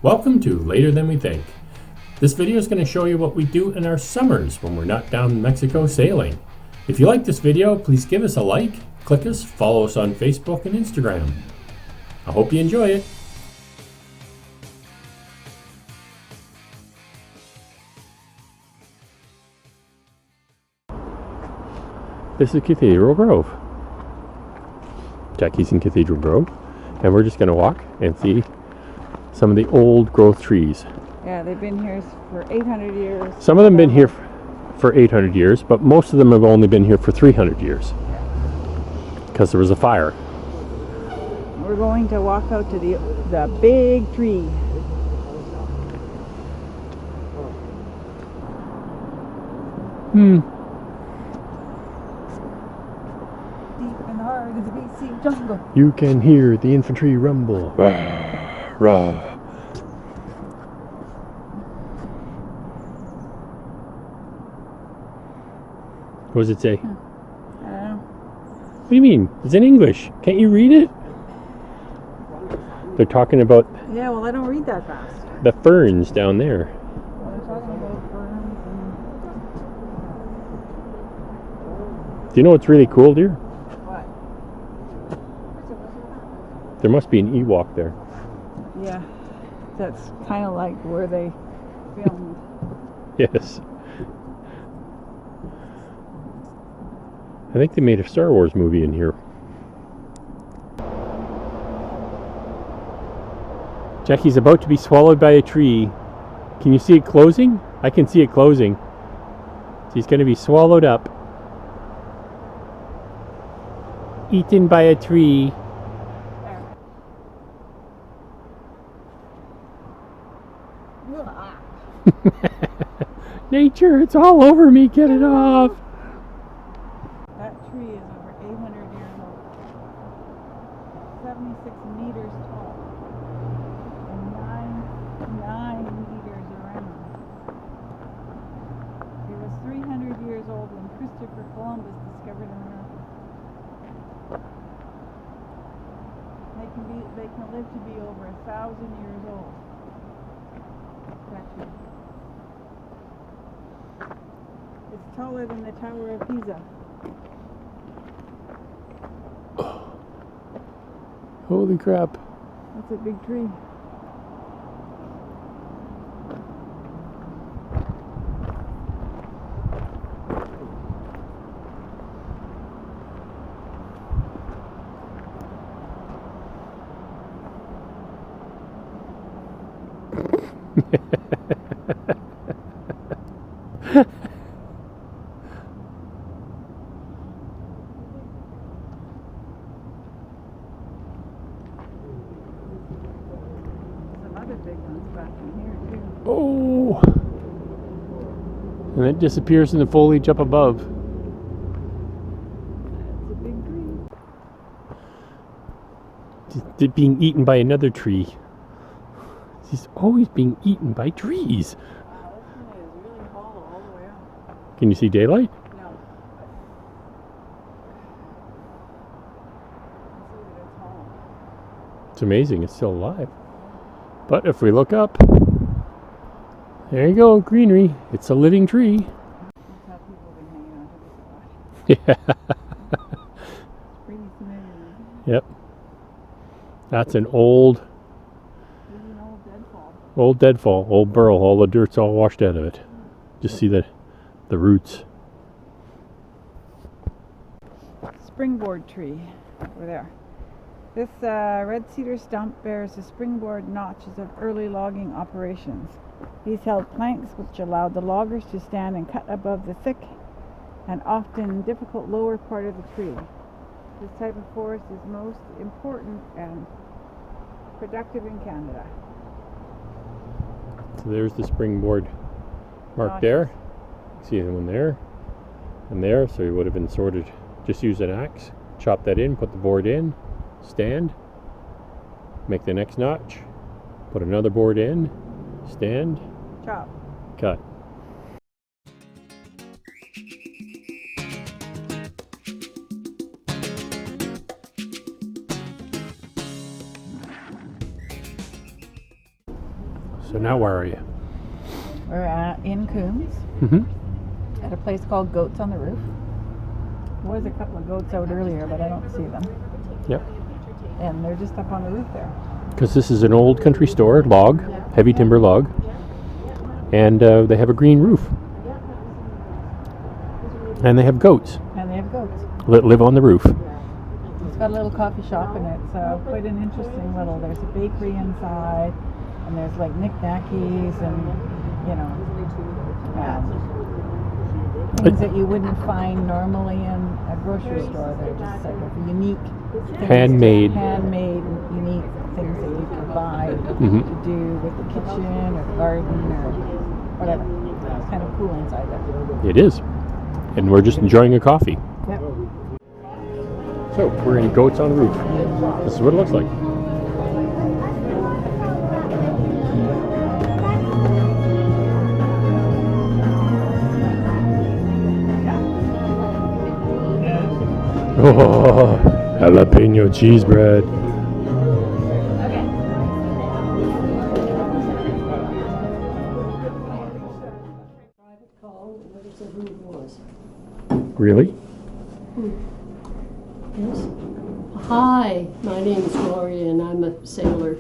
Welcome to Later Than We Think. This video is going to show you what we do in our summers when we're not down in Mexico sailing. If you like this video, please give us a like, click us, follow us on Facebook and Instagram. I hope you enjoy it. This is Cathedral Grove. Jackie's in Cathedral Grove, and we're just going to walk and see some of the old growth trees. Yeah, they've been here for 800 years. Some of them been here for 800 years, but most of them have only been here for 300 years because there was a fire. We're going to walk out to the big tree. Deep in the heart of the BC jungle. You can hear the infantry rumble. Rah, rah. What does it say? I don't know. What do you mean? It's in English. Can't you read it? They're talking about Yeah, well, I don't read that fast. the ferns down there. They're talking about ferns and... Do you know what's really cool, dear? What? There must be an Ewok there. Yeah, that's kind of like where they filmed. Yes. I think they made a Star Wars movie in here. Jackie's about to be swallowed by a tree. Can you see it closing? I can see it closing. She's going to be swallowed up. Eaten by a tree. Nature, it's all over me. Get it off. That tree is over 800 years old. 76 meters tall. And 9 meters around. It was 300 years old when Christopher Columbus discovered America. They can live to be over 1,000 years old. That tree. It's taller than the Tower of Pisa. Holy crap. That's a big tree. Big ones back in here too. Oh! And it disappears in the foliage up above. That's a big tree. Being eaten by another tree. She's always being eaten by trees. Wow, this one is really hollow all the way up. Can you see daylight? No. Let's see that it's hollow. It's amazing, it's still alive. But if we look up, there you go, greenery. It's a living tree. That's how people have been hanging on to this spot. Yeah. It's pretty familiar. Yep. That's an old This is an old deadfall. deadfall, old burl. All the dirt's all washed out of it. Just see the roots. Springboard tree over there. This red cedar stump bears the springboard notches of early logging operations. These held planks which allowed the loggers to stand and cut above the thick and often difficult lower part of the tree. This type of forest is most important and productive in Canada. So there's the springboard mark Notches. there. See the one there and there. So you would have been sorted. Just use an axe, chop that in, put the board in, stand, make the next notch, put another board in, stand, Chop. cut. So now where are you? We're in Coombs at a place called Goats on the Roof. There was a couple of goats out earlier, but I don't see them. Yep. And they're just up on the roof there. Because this is an old country store, log, heavy timber log. And they have a green roof. And they have goats And they have goats. that live on the roof. It's got a little coffee shop, and it's quite an interesting little. There's a bakery inside, and there's like knick-knackies and, you know, things that you wouldn't find normally in a grocery store. They're just sort of unique things, Handmade, unique things that you can buy to do with the kitchen or the garden or whatever. It's kind of cool inside there. It is. And we're just enjoying a coffee. Yep. So, we're in Goats on the Roof. This is what it looks like. Oh, jalapeno cheese bread. Really? Yes. Hi, my name is Gloria and I'm a sailor.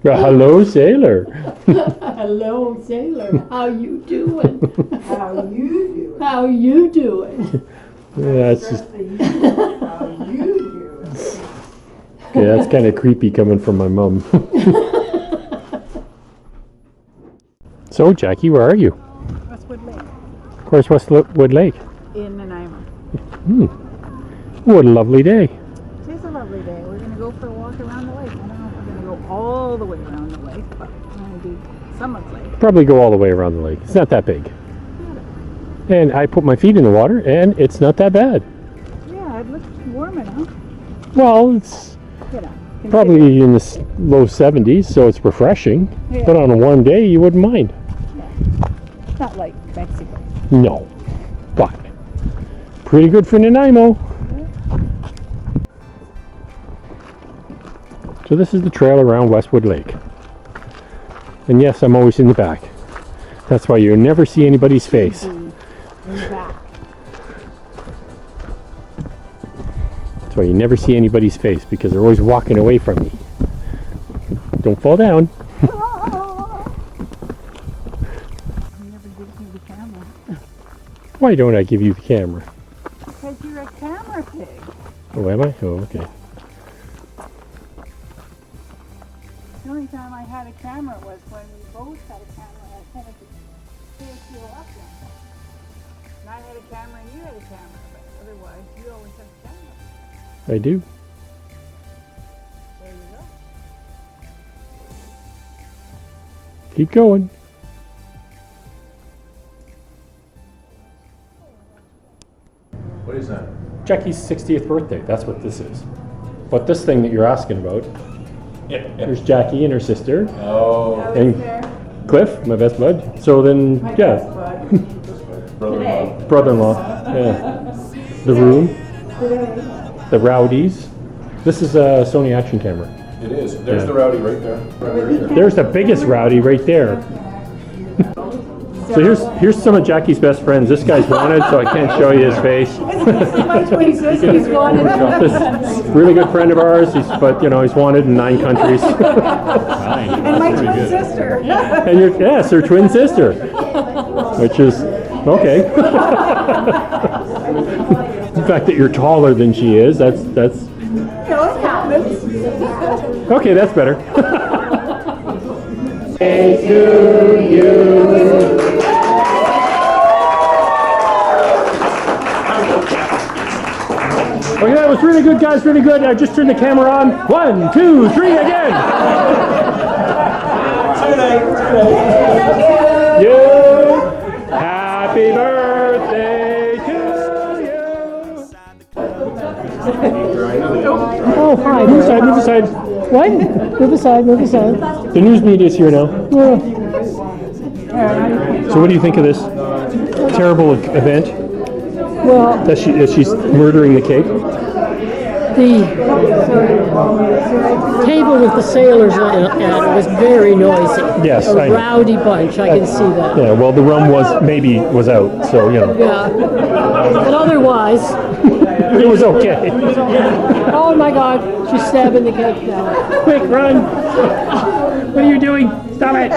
Hello, sailor. Hello, sailor. How you doing? How you doing? How you doing? Yeah, that's just, How you doing? okay, that's kind of creepy coming from my mom. So, Jackie, where are you? Westwood Lake. Of course, Westwood Lake. In Nanaimo. What a lovely day. It is a lovely day. We're going to go for a walk around the lake. I don't know if we're going to go all the way around the lake, but we're going to do some of the lake. Probably go all the way around the lake. It's not that big. And I put my feet in the water, and it's not that bad. Yeah, it looks warm enough. Well, it's You know, probably in the low 70s, so it's refreshing. Yeah. But on a warm day, you wouldn't mind. It's not like Mexico. No. But pretty good for Nanaimo. So this is the trail around Westwood Lake. And yes, I'm always in the back. That's why you never see anybody's face. That's why you never see anybody's face, because they're always walking away from me. Don't fall down. You never give me the camera. Why don't I give you the camera? Because you're a camera pig. Oh, am I? Oh, okay. The only time I had a camera was when we both had a camera at Tennessee CSU up there. And I had a camera and you had a camera, but otherwise you always have a camera. I do. There you go. Keep going. What is that? Jackie's 60th birthday. That's what this is. But this thing that you're asking about, there's Jackie and her sister, Oh, and Cliff, my best bud. So then, yeah, brother-in-law. brother-in-law. Yeah. The room, the rowdies. This is a Sony action camera. It is. There's Yeah. the rowdy right there. Right there. There's the biggest rowdy right there. So here's some of Jackie's best friends. This guy's wanted, so I can't show you his face. My twin sister is wanted. This really good friend of ours. He's wanted in 9 countries. And my twin sister. And yes, her twin sister, which is okay. The fact that you're taller than she is, that's No, it happens. okay. That's better. Hey to you. Okay, that was really good, guys. Really good. I just turned the camera on. 1, 2, 3, again. You. Happy birthday to you. Oh, hi. Move aside, move aside. What? Move aside, move aside. The news media is here now. Yeah. So what do you think of this terrible event? Well, That she's murdering the cake? the table with the sailors at it was very noisy. Yes, A I know. rowdy bunch, I can see that. Yeah, well, the rum was out, so, you know. Yeah. But otherwise, It was okay. oh my God, she's stabbing the cake down. Quick, run! What are you doing? Stop it!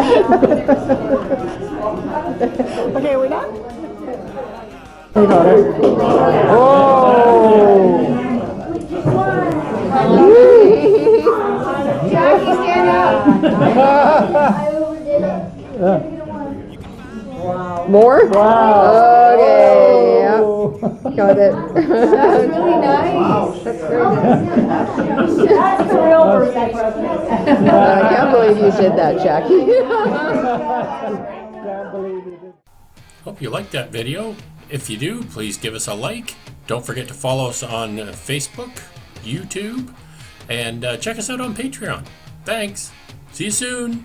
Okay, we're done? We got it. Oh! Jackie, stand up. More? Wow. Okay, yeah. Got it. That's really nice. That's great. That's a real birthday present. I can't believe you did that, Jackie. Hope you liked that video. If you do, please give us a like. Don't forget to follow us on Facebook, YouTube, and check us out on Patreon. Thanks. See you soon.